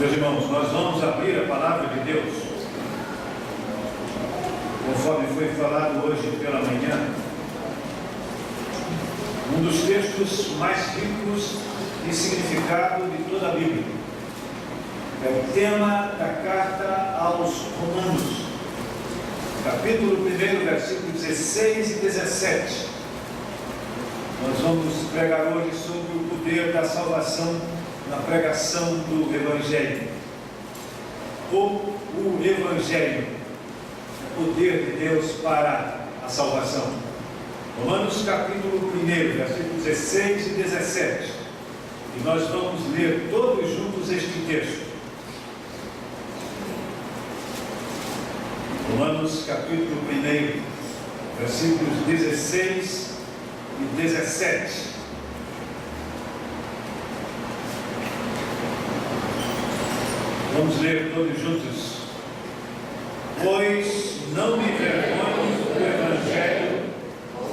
Meus irmãos, nós vamos abrir a palavra de Deus, conforme foi falado hoje pela manhã, um dos textos mais ricos de significado de toda a Bíblia. É o tema da carta aos Romanos, capítulo 1, versículos 16 e 17. Nós vamos pregar hoje sobre o poder da salvação na pregação do Evangelho. O Evangelho, o poder de Deus para a salvação. Romanos capítulo 1, versículos 16 e 17. E nós vamos ler todos juntos este texto. Romanos capítulo 1, versículos 16 e 17. Vamos ler todos juntos. Pois não me envergonho do Evangelho,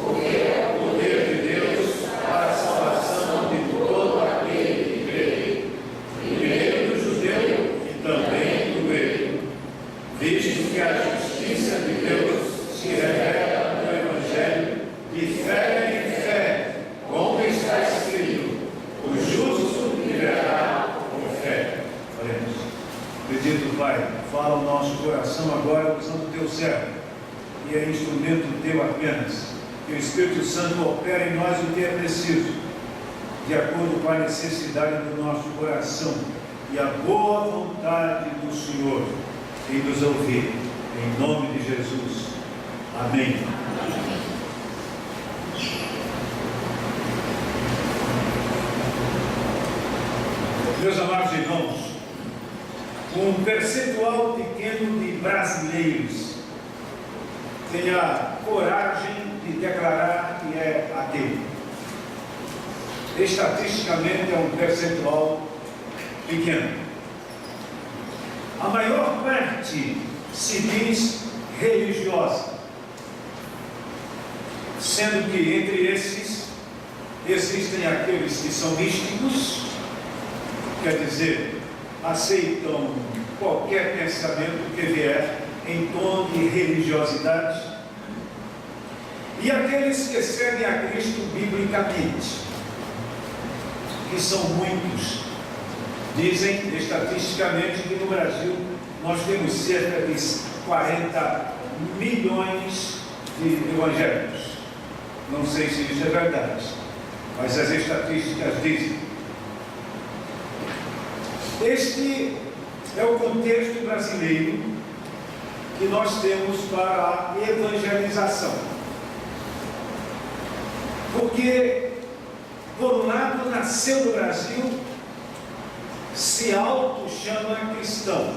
porque é o poder de Deus para a salvação de todo aquele que crê, primeiro do judeu e também do grego, visto que a justiça de Deus se revela no Evangelho de fé em fé, como está escrito: o justo viverá por fé. Oremos. Bendito Pai, fala o nosso coração agora usando o teu servo, e é instrumento teu apenas. Que o Espírito Santo opere em nós o que é preciso, de acordo com a necessidade do nosso coração e a boa vontade do Senhor em nos ouvir. Em nome de Jesus. Amém. Meus amados irmãos, um percentual pequeno de brasileiros tem a coragem de declarar que é ateu. Estatisticamente é um percentual pequeno. A maior parte se diz religiosa, sendo que entre esses existem aqueles que são místicos, quer dizer, aceitam qualquer pensamento que vier em tom de religiosidade, e aqueles que seguem a Cristo biblicamente, que são muitos. Dizem estatisticamente que no Brasil nós temos cerca de 40 milhões de evangélicos. Não sei se isso é verdade, mas as estatísticas dizem. Este é o contexto brasileiro que nós temos para a evangelização. Porque, por um lado, nasceu no Brasil, se auto-chama cristão,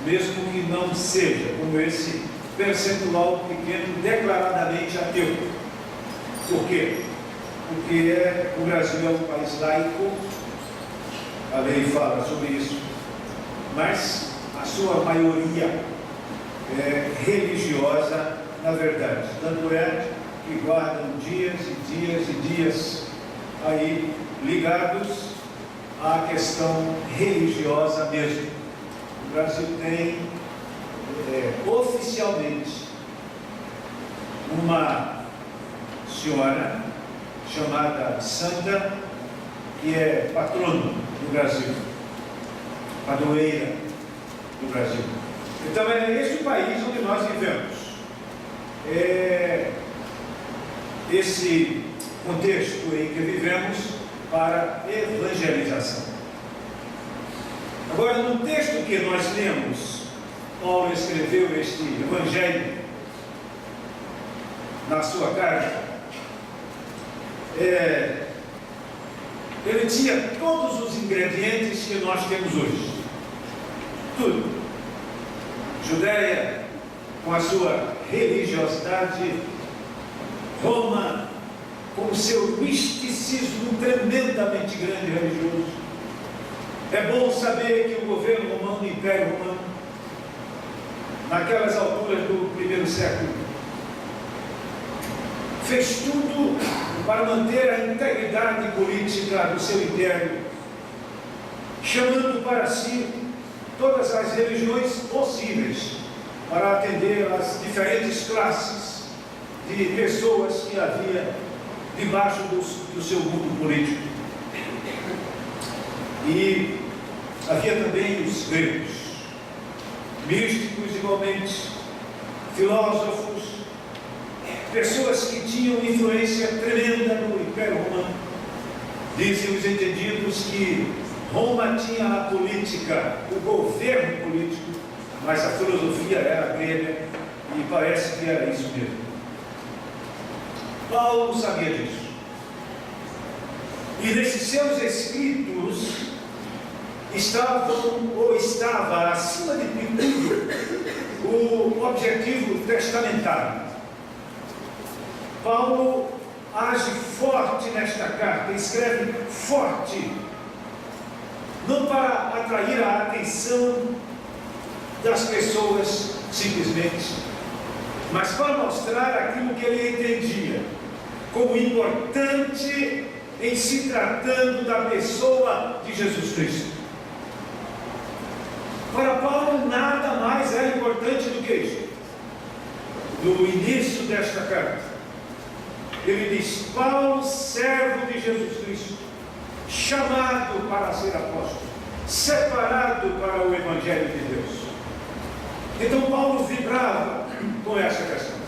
mesmo que não seja, como esse percentual pequeno declaradamente ateu. Por quê? Porque o Brasil é um país laico. A lei fala sobre isso, mas a sua maioria é religiosa, na verdade. Tanto é que guardam dias e dias e dias aí ligados à questão religiosa mesmo. O Brasil tem oficialmente uma senhora chamada Santa, que é patrono do Brasil, padroeira do Brasil. Então é esse o país onde nós vivemos. Esse contexto em que vivemos para evangelização. Agora, no texto que nós lemos, Paulo escreveu este Evangelho na sua carta. Ele tinha todos os ingredientes que nós temos hoje. Tudo. Judéia, com a sua religiosidade, Roma, com o seu misticismo tremendamente grande e religioso. É bom saber que o governo romano, o Império Romano, naquelas alturas do primeiro século, fez tudo para manter a integridade política do seu império, chamando para si todas as religiões possíveis para atender às diferentes classes de pessoas que havia debaixo do seu mundo político. E havia também os gregos, místicos igualmente, filósofos, pessoas que tinham influência tremenda no Império Romano. Dizem os entendidos que Roma tinha a política, o governo político, mas a filosofia era grega, e parece que era isso mesmo. Paulo sabia disso. E nesses seus escritos estava, acima de tudo, o objetivo testamentário. Paulo age forte nesta carta, escreve forte, não para atrair a atenção das pessoas simplesmente, mas para mostrar aquilo que ele entendia como importante em se tratando da pessoa de Jesus Cristo. Para Paulo, nada mais é importante do que isso. No início desta carta, ele diz: Paulo, servo de Jesus Cristo, chamado para ser apóstolo, separado para o Evangelho de Deus. Então Paulo vibrava com essa questão.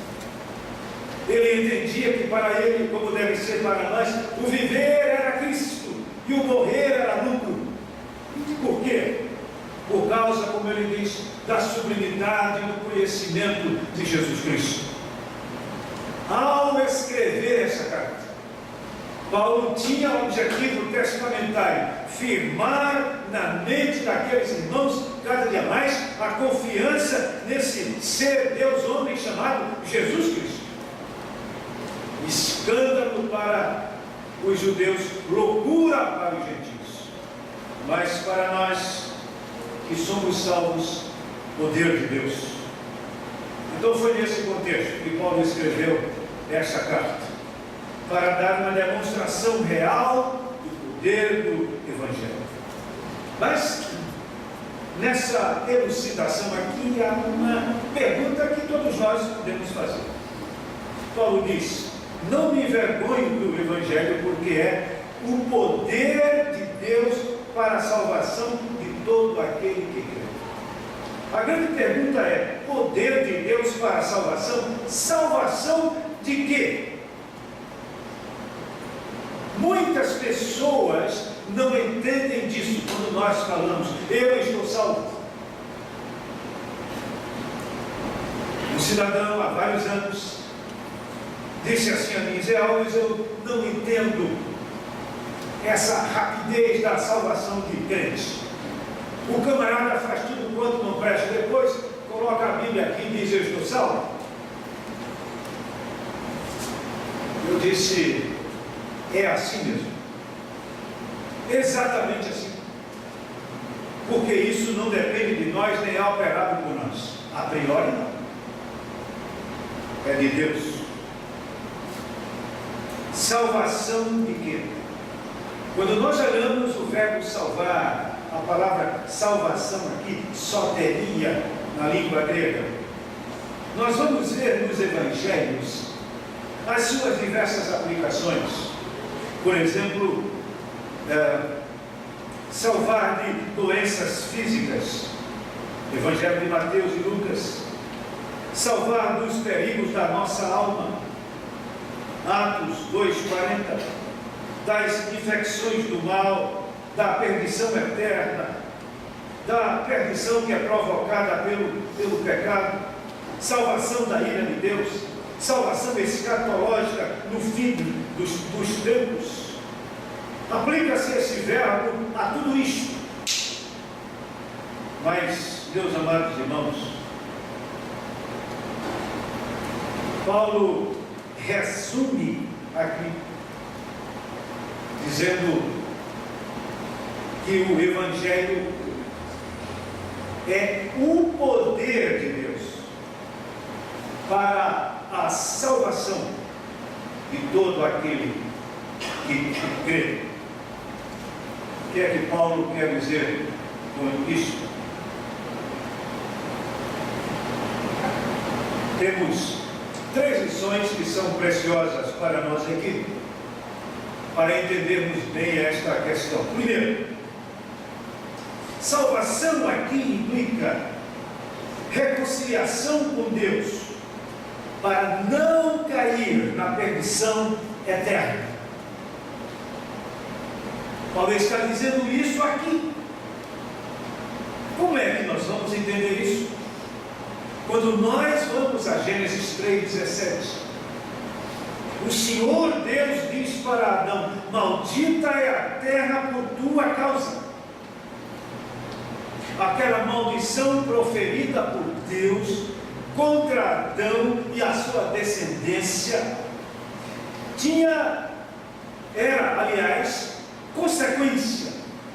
Ele entendia que para ele, como deve ser para nós, o viver era Cristo e o morrer era lucro. Por quê? Por causa, como ele diz, da sublimidade do conhecimento de Jesus Cristo. Ao escrever essa carta, Paulo tinha o objetivo testamentário: firmar na mente daqueles irmãos cada dia mais a confiança nesse ser Deus homem chamado Jesus Cristo. Escândalo para os judeus, loucura para os gentios, mas para nós que somos salvos, poder de Deus. Então foi nesse contexto que Paulo escreveu essa carta, para dar uma demonstração real do poder do Evangelho. Mas nessa elucidação aqui há uma pergunta que todos nós podemos fazer. Paulo diz: não me envergonho do Evangelho, porque é o poder de Deus para a salvação de todo aquele que crê. A grande pergunta é: poder de Deus para a salvação? Salvação de quê? Muitas pessoas não entendem disso quando nós falamos: eu estou salvo. Um cidadão há vários anos disse assim a mim: Zé Alves, eu não entendo essa rapidez da salvação de crente. O camarada faz tudo quanto não presta, depois coloca a Bíblia aqui e diz: eu estou salvo. Eu disse: é assim mesmo, exatamente assim, porque isso não depende de nós, nem é operado por nós, a priori não, é de Deus. Salvação de quê? Quando nós olhamos o verbo salvar, a palavra salvação aqui, soteria, na língua grega, nós vamos ver nos evangelhos as suas diversas aplicações. Por exemplo, salvar de doenças físicas, Evangelho de Mateus e Lucas. Salvar dos perigos da nossa alma, Atos 2:40. Das infecções do mal, da perdição eterna, da perdição que é provocada pelo pecado, salvação da ira de Deus, salvação escatológica no fim dos tempos. Aplica-se esse verbo a tudo isto. Mas, meus amados irmãos, Paulo resume aqui, dizendo que o Evangelho é o poder de Deus para a salvação de todo aquele que crê. que é que Paulo quer dizer com isso? Temos 3 lições que são preciosas para nós aqui, para entendermos bem esta questão. Primeiro, salvação aqui implica reconciliação com Deus, para não cair na perdição eterna. Paulo está dizendo isso aqui. Como é que nós vamos entender isso? Quando nós vamos a Gênesis 3,17, o Senhor Deus diz para Adão: maldita é a terra por tua causa. Aquela maldição proferida por Deus contra Adão e a sua descendência era, aliás, consequência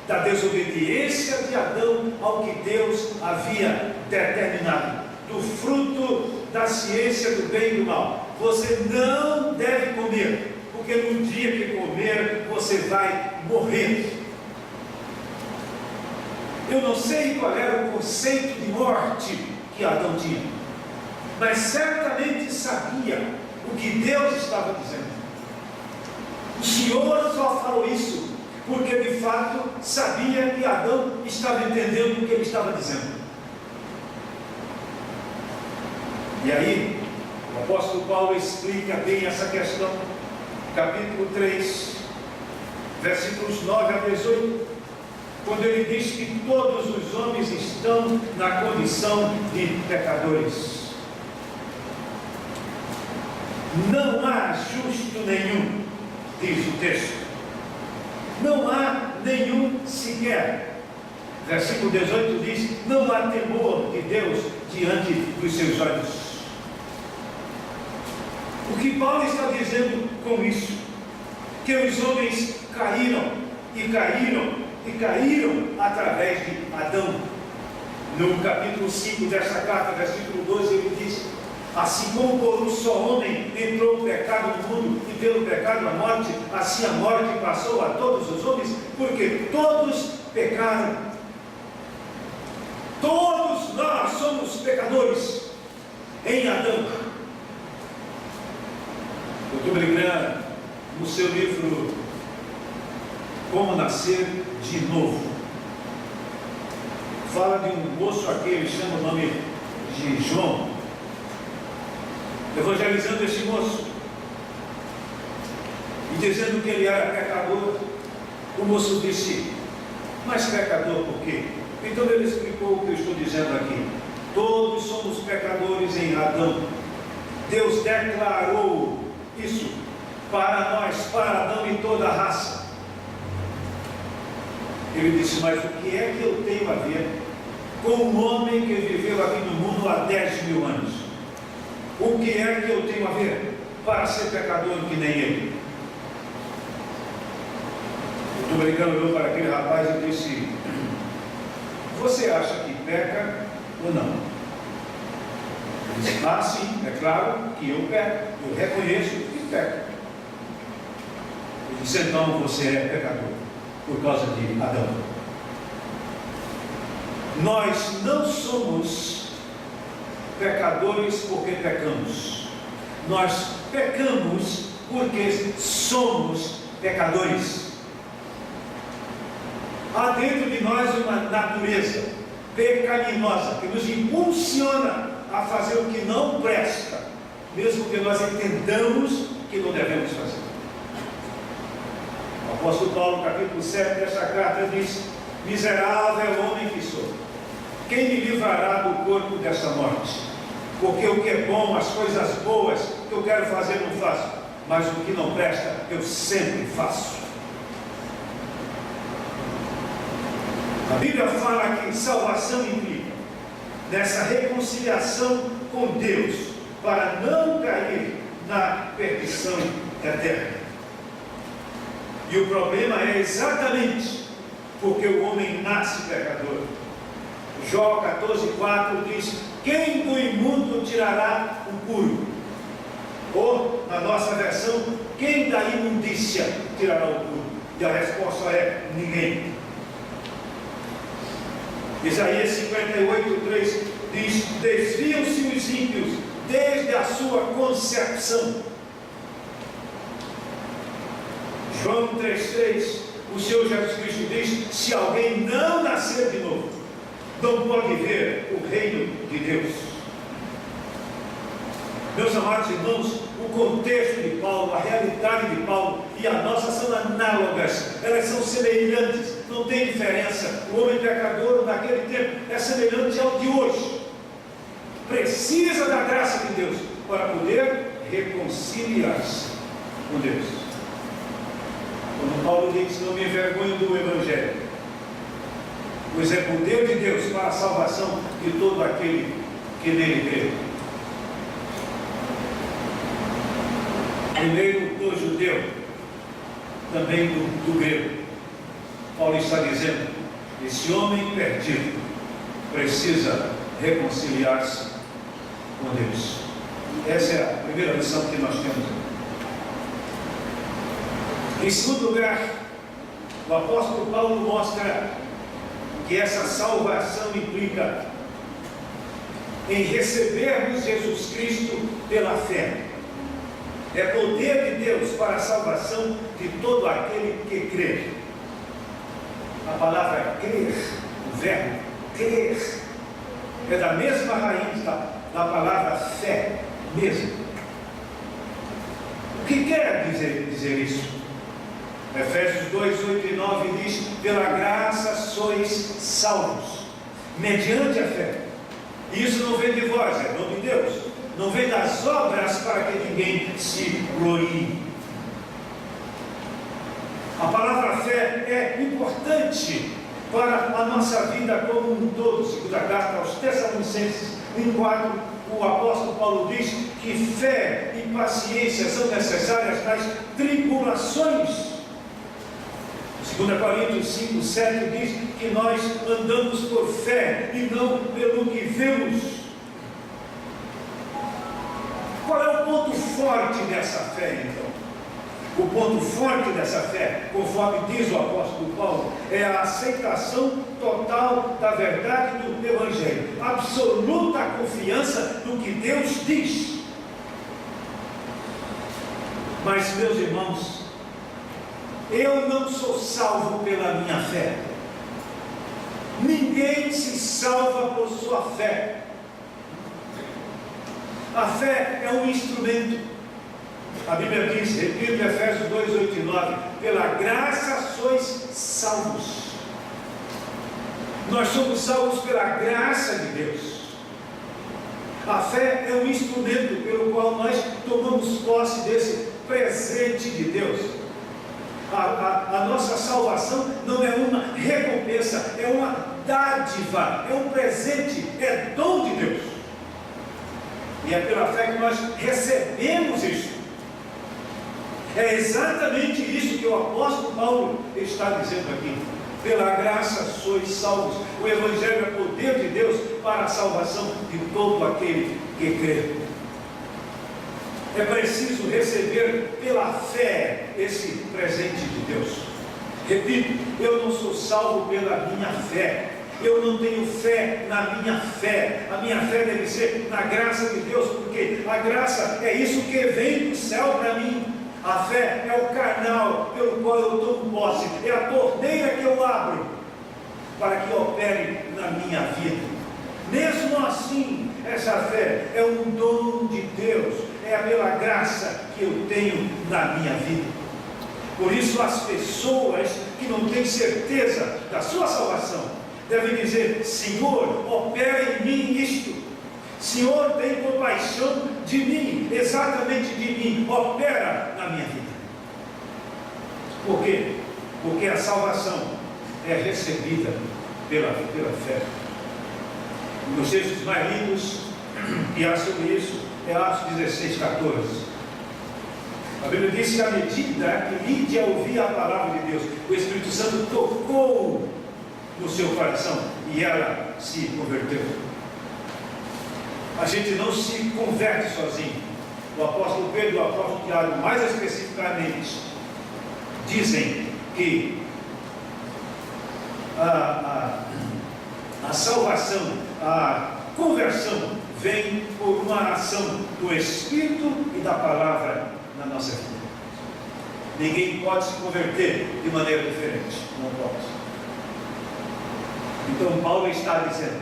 da desobediência de Adão ao que Deus havia determinado, do fruto da ciência do bem e do mal. Você não deve comer, porque no dia que comer você vai morrer. Eu não sei qual era o conceito de morte que Adão tinha, mas certamente sabia o que Deus estava dizendo. O Senhor só falou isso porque de fato sabia que Adão estava entendendo o que ele estava dizendo. E aí, o apóstolo Paulo explica bem essa questão, capítulo 3, versículos 9 a 18, quando ele diz que todos os homens estão na condição de pecadores. Não há justo nenhum, diz o texto. Não há nenhum sequer. Versículo 18 diz: não há temor de Deus diante dos seus olhos. O que Paulo está dizendo com isso? Que os homens caíram através de Adão. No capítulo 5 desta carta, versículo 12, ele diz: assim como por um só homem entrou o pecado no mundo, e pelo pecado a morte, assim a morte passou a todos os homens, porque todos pecaram. Todos nós somos pecadores em Adão. Dr. Brigham, no seu livro Como Nascer de Novo, fala de um moço aqui, ele chama o nome de João, evangelizando esse moço e dizendo que ele era pecador. O moço disse: mas pecador por quê? Então ele explicou o que eu estou dizendo aqui. Todos somos pecadores em Adão. Deus declarou isso para nós, para Adão e toda a raça. Ele disse: mas o que é que eu tenho a ver com um homem que viveu aqui no mundo há 10.000 anos? O que é que eu tenho a ver para ser pecador que nem ele? O dominicano olhou para aquele rapaz e disse: você acha que peca ou não? Ele disse: ah, sim, é claro que eu peco, eu reconheço que peco. Ele disse: então você é pecador por causa de Adão. Nós não somos pecadores porque pecamos. Nós pecamos porque somos pecadores. Há dentro de nós uma natureza pecaminosa que nos impulsiona a fazer o que não presta, mesmo que nós entendamos que não devemos fazer. O apóstolo Paulo, capítulo 7 desta carta, diz: miserável homem que sou, quem me livrará do corpo desta morte? Porque o que é bom, as coisas boas que eu quero fazer, não faço, mas o que não presta, eu sempre faço. A Bíblia fala que salvação implica nessa reconciliação com Deus, para não cair na perdição eterna. E o problema é exatamente porque o homem nasce pecador. Jó 14,4 diz: quem do imundo tirará o puro? Ou, na nossa versão, quem da imundícia tirará o puro? E a resposta é: ninguém. Isaías 58:3 diz: desviam-se os ímpios desde a sua concepção. João 3:3, o Senhor Jesus Cristo diz: se alguém não nascer de novo, não pode ver o reino de Deus. Meus amados irmãos, o contexto de Paulo, a realidade de Paulo e a nossa são análogas, elas são semelhantes, não tem diferença. O homem pecador naquele tempo é semelhante ao de hoje, precisa da graça de Deus para poder reconciliar-se com Deus. Quando Paulo diz: não me envergonho do Evangelho, pois é poder de Deus para a salvação de todo aquele que nele crê. Primeiro do judeu, também do grego. Paulo está dizendo: esse homem perdido precisa reconciliar-se com Deus. Essa é a primeira lição que nós temos. Em segundo lugar, o apóstolo Paulo mostra que essa salvação implica em recebermos Jesus Cristo pela fé. É poder de Deus para a salvação de todo aquele que crê. A palavra crer, o verbo crer, é da mesma raiz da palavra fé mesmo. O que quer dizer isso? Efésios 2, 8 e 9 diz: pela graça sois salvos, mediante a fé. Isso não vem de vós, é dom de Deus. Não vem das obras para que ninguém se glorie. A palavra fé é importante para a nossa vida como um todo. Segunda carta aos Tessalonicenses 1:4, o apóstolo Paulo diz que fé e paciência são necessárias nas tribulações. 2 Coríntios 5:7 diz que nós andamos por fé e não pelo que vemos. Qual é o ponto forte dessa fé, então? O ponto forte dessa fé, conforme diz o apóstolo Paulo, é a aceitação total da verdade do Evangelho, absoluta confiança no que Deus diz. Mas, meus irmãos, eu não sou salvo pela minha fé. Ninguém se salva por sua fé. A fé é um instrumento. A Bíblia diz, repito, Efésios 2, 8 e 9: pela graça sois salvos. Nós somos salvos pela graça de Deus. A fé é um instrumento pelo qual nós tomamos posse desse presente de Deus. A nossa salvação não é uma recompensa, é uma dádiva, é um presente, é dom de Deus. E é pela fé que nós recebemos isso. É exatamente isso que o apóstolo Paulo está dizendo aqui. Pela graça sois salvos. O Evangelho é poder de Deus para a salvação de todo aquele que crê. É preciso receber pela fé esse presente de Deus. Repito, eu não sou salvo pela minha fé. Eu não tenho fé na minha fé. A minha fé deve ser na graça de Deus, porque a graça é isso que vem do céu para mim. A fé é o canal pelo qual eu tomo posse, é a torneira que eu abro para que opere na minha vida. Mesmo assim, essa fé é um dom de Deus, é pela graça que eu tenho na minha vida. Por isso, as pessoas que não têm certeza da sua salvação devem dizer: Senhor, opera em mim isto. Senhor, tem compaixão de mim, exatamente de mim, opera na minha vida. Por quê? Porque a salvação é recebida pela fé. Um dos textos mais lindos que há sobre isso é Atos 16:14. A Bíblia diz que à medida que Lídia ouvia a palavra de Deus, o Espírito Santo tocou no seu coração e ela se converteu. A gente não se converte sozinho. O apóstolo Pedro e o apóstolo Tiago, mais especificamente, dizem que a A salvação, a conversão vem por uma ação do Espírito e da palavra na nossa vida. Ninguém pode se converter de maneira diferente. Não pode. Então Paulo está dizendo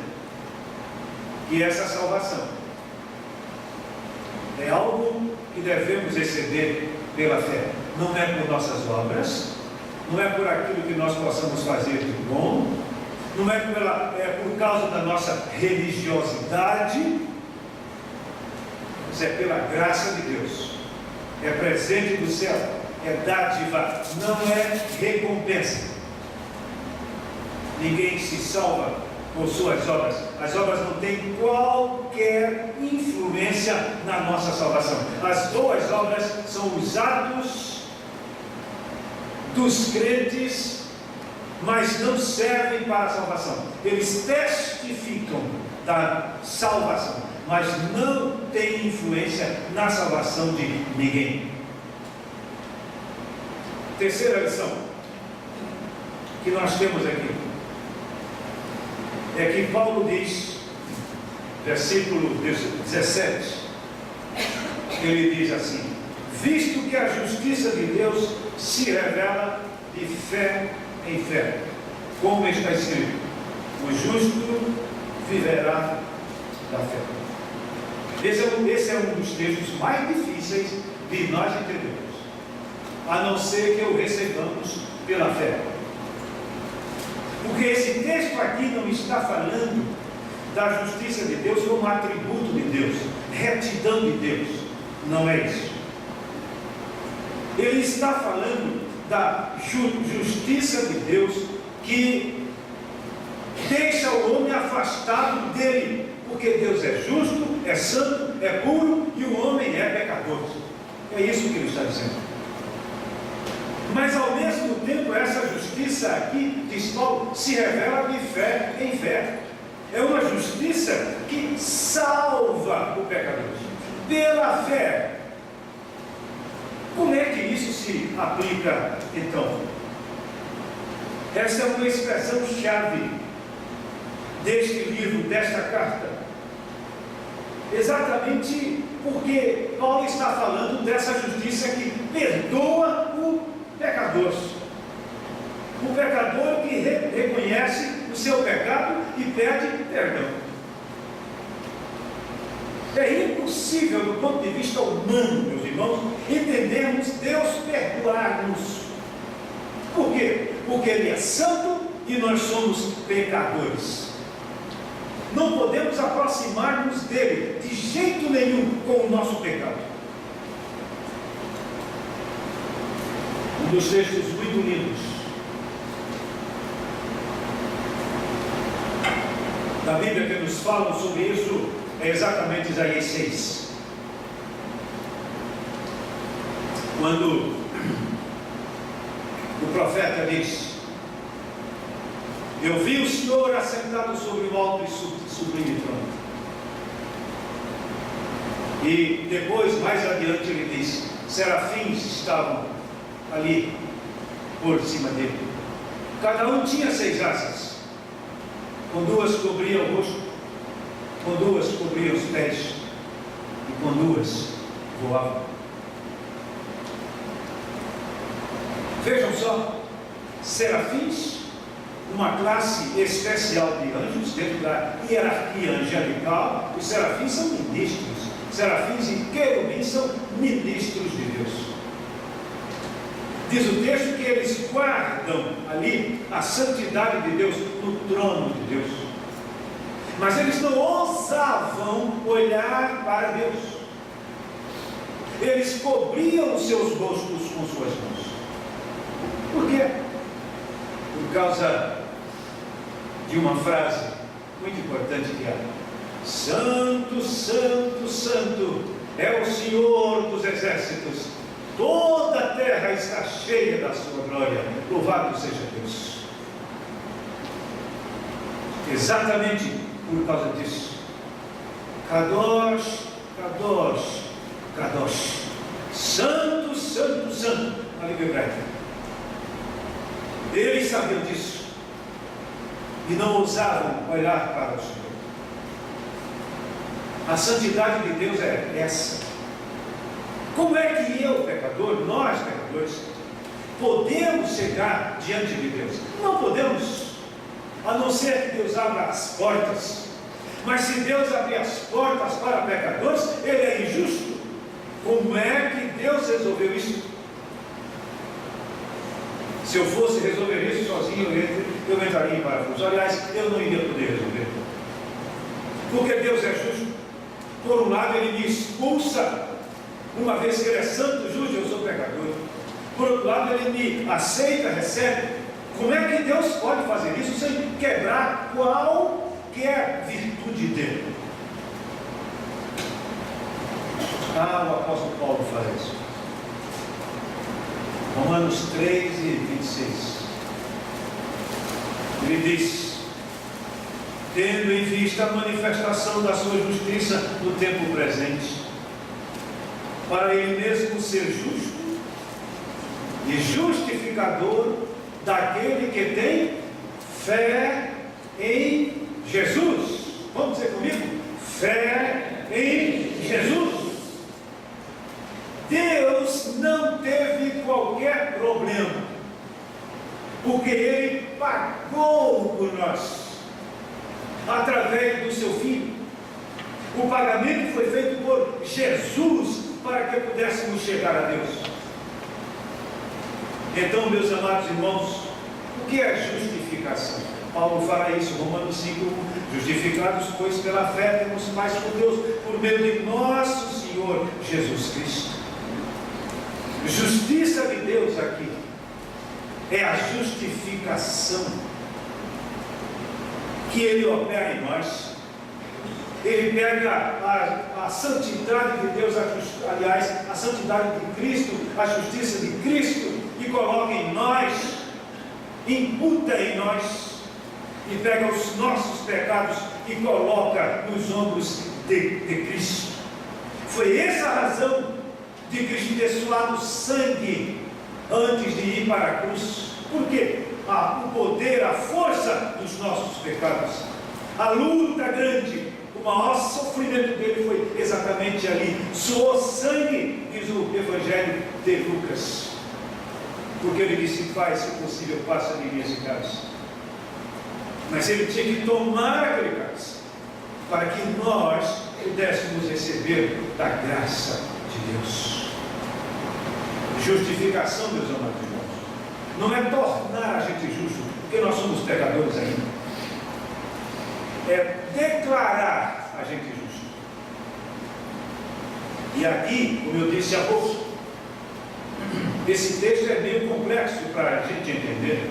que essa salvação é algo que devemos receber pela fé. Não é por nossas obras, não é por aquilo que nós possamos fazer de bom, não é por causa da nossa religiosidade, mas é pela graça de Deus. É presente do céu, é dádiva, não é recompensa. Ninguém se salva por suas obras. As obras não têm qualquer influência na nossa salvação. As boas obras são os atos dos crentes, mas não servem para a salvação. Eles testificam da salvação, mas não têm influência na salvação de ninguém. Terceira lição que nós temos aqui é que Paulo diz, versículo 17, ele diz assim: visto que a justiça de Deus se revela de fé em fé, como está escrito, o justo viverá da fé. Esse é um dos textos mais difíceis de nós entendermos, a não ser que o recebamos pela fé. Porque esse texto aqui não está falando da justiça de Deus como atributo de Deus, retidão de Deus. Não é isso. Ele está falando da justiça de Deus que deixa o homem afastado dele, porque Deus é justo, é santo, é puro e o homem é pecador. É isso que ele está dizendo. Mas ao mesmo tempo, essa justiça aqui, diz Paulo, se revela de fé em fé. É uma justiça que salva o pecador pela fé. Como é que isso se aplica então? Essa é uma expressão chave deste livro, desta carta. Exatamente porque Paulo está falando dessa justiça que perdoa o pecador. O pecador que reconhece o seu pecado e pede perdão. É impossível, do ponto de vista humano, meus irmãos, entendermos Deus perdoar-nos. Por quê? Porque Ele é santo e nós somos pecadores. Não podemos aproximar-nos dele de jeito nenhum com o nosso pecado. Um dos textos muito lindos da Bíblia que nos falam sobre isso é exatamente Isaías 6. Quando o profeta diz: eu vi o Senhor assentado sobre o alto e sublime trono. E depois, mais adiante, ele diz: serafins estavam ali por cima dele. Cada um tinha 6 asas. Com 2 cobria o rosto, com 2 cobria os pés, e com 2 voava. Vejam só, serafins, uma classe especial de anjos dentro da hierarquia angelical. Os serafins são ministros. Serafins e querubins são ministros de Deus. Diz o texto que eles guardam ali a santidade de Deus no trono de Deus. Mas eles não ousavam olhar para Deus. Eles cobriam os seus rostos com suas mãos. Por quê? Por causa de uma frase muito importante que é: Santo, Santo, Santo é o Senhor dos exércitos. Toda a terra está cheia da sua glória. Louvado seja Deus. Exatamente por causa disso. Kadosh, Kadosh, Kadosh. Santo, Santo, Santo. A língua hebraica. Eles sabiam disso. e não ousavam olhar para o Senhor. A santidade de Deus é essa. Como é que eu, pecador, nós pecadores, podemos chegar diante de Deus? Não podemos, a não ser que Deus abra as portas. Mas se Deus abrir as portas para pecadores, Ele é injusto. Como é que Deus resolveu isso? Se eu fosse resolver isso sozinho, eu entraria em parafuso. Aliás, eu não iria poder resolver. Porque Deus é justo. Por um lado, Ele me expulsa, uma vez que Ele é santo, justo, eu sou pecador. Por outro lado, Ele me aceita, recebe. Como é que Deus pode fazer isso sem quebrar qualquer virtude dele? O apóstolo Paulo faz isso. Romanos 3 e 26. Ele diz: tendo em vista a manifestação da sua justiça no tempo presente, para ele mesmo ser justo e justificador daquele que tem fé em Jesus. Vamos dizer comigo? Fé em Jesus. Deus não teve qualquer problema, porque Ele pagou por nós, através do seu Filho. O pagamento foi feito por Jesus, para que pudéssemos chegar a Deus. Então, meus amados irmãos, o que é justificação? Paulo fala isso em Romanos 5, justificados, pois pela fé temos paz com Deus, por meio de nosso Senhor Jesus Cristo. Justiça de Deus aqui é a justificação que Ele opera em nós. Ele pega a santidade de Deus, aliás, a santidade de Cristo, a justiça de Cristo, e coloca em nós, imputa em nós, e pega os nossos pecados e coloca nos ombros de Cristo. Foi essa a razão de Cristo ter suado sangue antes de ir para a cruz. Por quê? O poder, a força dos nossos pecados, a luta grande, o maior sofrimento dele foi exatamente ali. Suou sangue, diz o Evangelho de Lucas, porque ele disse: Pai, se possível, passa de mim esse cálice. Mas ele tinha que tomar aquele cálice para que nós pudéssemos receber da graça de Deus. Justificação, meus amados irmãos, não é tornar a gente justo, porque nós somos pecadores ainda. É declarar a gente justo. E aqui, como eu disse há pouco, esse texto é meio complexo para a gente entender,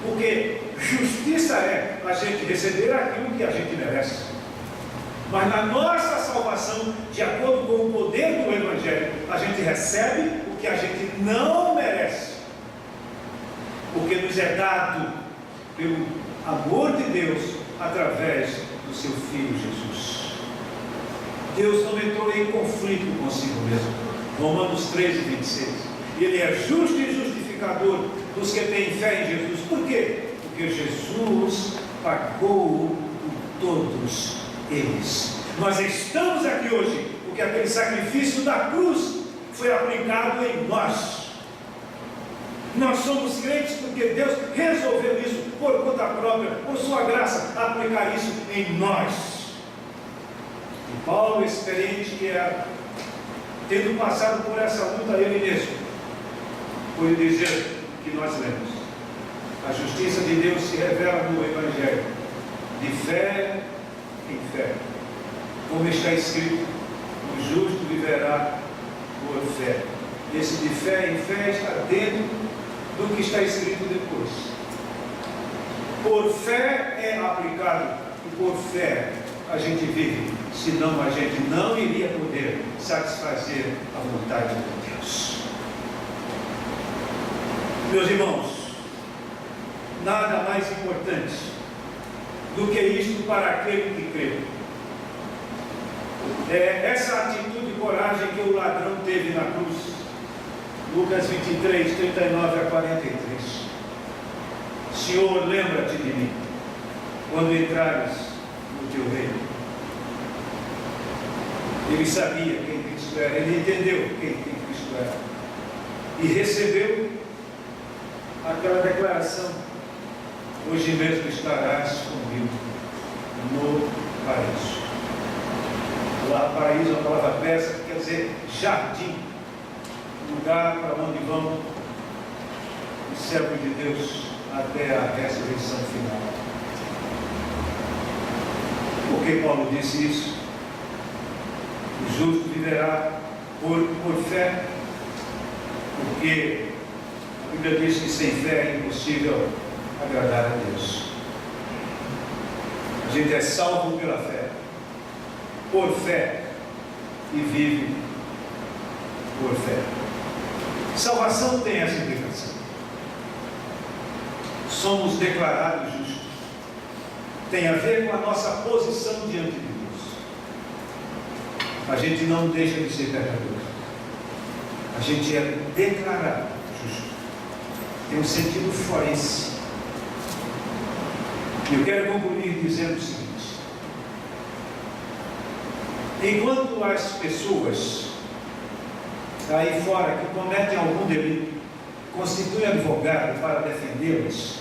porque justiça é a gente receber aquilo que a gente merece. Mas na nossa salvação, de acordo com o poder do Evangelho, a gente recebe o que a gente não merece, porque nos é dado pelo amor de Deus através do seu Filho Jesus. Deus não entrou em conflito consigo mesmo. Romanos 13, 26. Ele é justo e justificador dos que têm fé em Jesus. Por quê? Porque Jesus pagou por todos eles. Nós estamos aqui hoje porque aquele sacrifício da cruz foi aplicado em nós. Nós somos crentes porque Deus resolveu isso por conta própria, por sua graça, aplicar isso em nós. E Paulo, experiente que era, tendo passado por essa luta ele mesmo, foi dizer que nós lemos: a justiça de Deus se revela no Evangelho, de fé em fé, como está escrito: o justo viverá por fé. Esse de fé em fé está dentro do que está escrito depois. Por fé é aplicado, e por fé a gente vive, senão a gente não iria poder satisfazer a vontade de Deus. Meus irmãos, nada mais importante do que isto para aquele que crê. É essa atitude e coragem que o ladrão teve na cruz. Lucas 23, 39 a 43. Senhor, lembra-te de mim quando entrares no teu reino. Ele sabia quem Cristo era, ele entendeu quem Cristo era. E recebeu aquela declaração: hoje mesmo estarás comigo no paraíso. Lá, paraíso, a palavra persa que quer dizer jardim, lugar para onde vão os servos de Deus até a ressurreição final. Por que Paulo disse isso? O justo viverá por fé, porque a Bíblia diz que sem fé é impossível agradar a Deus. A gente é salvo pela fé, por fé, e vive por fé. Salvação tem essa implicação. Somos declarados justos. Tem a ver com a nossa posição diante de Deus. A gente não deixa de ser pecador. A gente é declarado justo. Tem um sentido forense. E eu quero concluir dizendo o seguinte: enquanto as pessoas aí fora que cometem algum delito constituem advogado para defendê-las,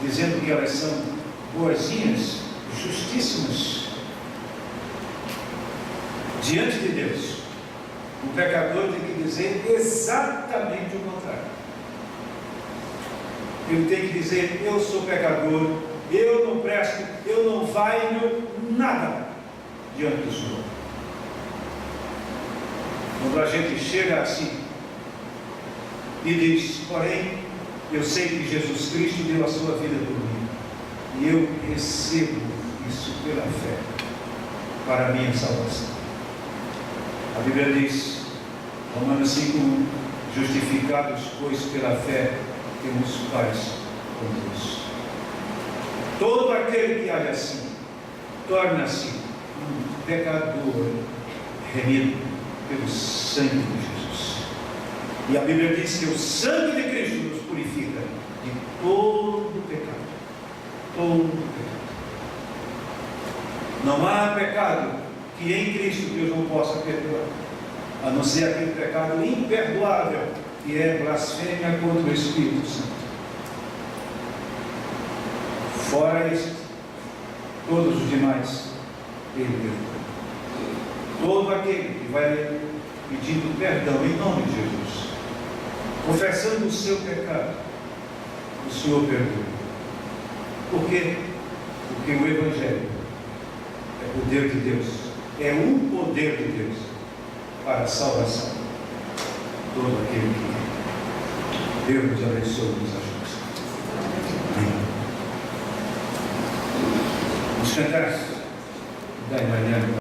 dizendo que elas são boazinhas, justíssimas diante de Deus, o pecador tem que dizer exatamente o contrário. Ele tem que dizer: eu sou pecador, eu não presto, eu não valho nada diante do Senhor. Quando a gente chega assim e diz: porém, eu sei que Jesus Cristo deu a sua vida por mim, e eu recebo isso pela fé para a minha salvação. A Bíblia diz, Romanos 5:1, justificados, pois, pela fé, temos paz com Deus. Todo aquele que age assim, torna-se um pecador remido pelo sangue de Jesus. E a Bíblia diz que o sangue de Cristo nos purifica de todo pecado. Todo pecado. Não há pecado que em Cristo Deus não possa perdoar, a não ser aquele pecado imperdoável que é blasfêmia contra o Espírito Santo. Fora este, todos os demais ele perdoa. Todo aquele que vai pedindo perdão em nome de Jesus, confessando o seu pecado, o Senhor perdoa. Por quê? Porque o Evangelho é poder de Deus, é um poder de Deus para a salvação de todo aquele que Deus nos abençoe e nos ajude. Amém. Vamos cantar da manhã.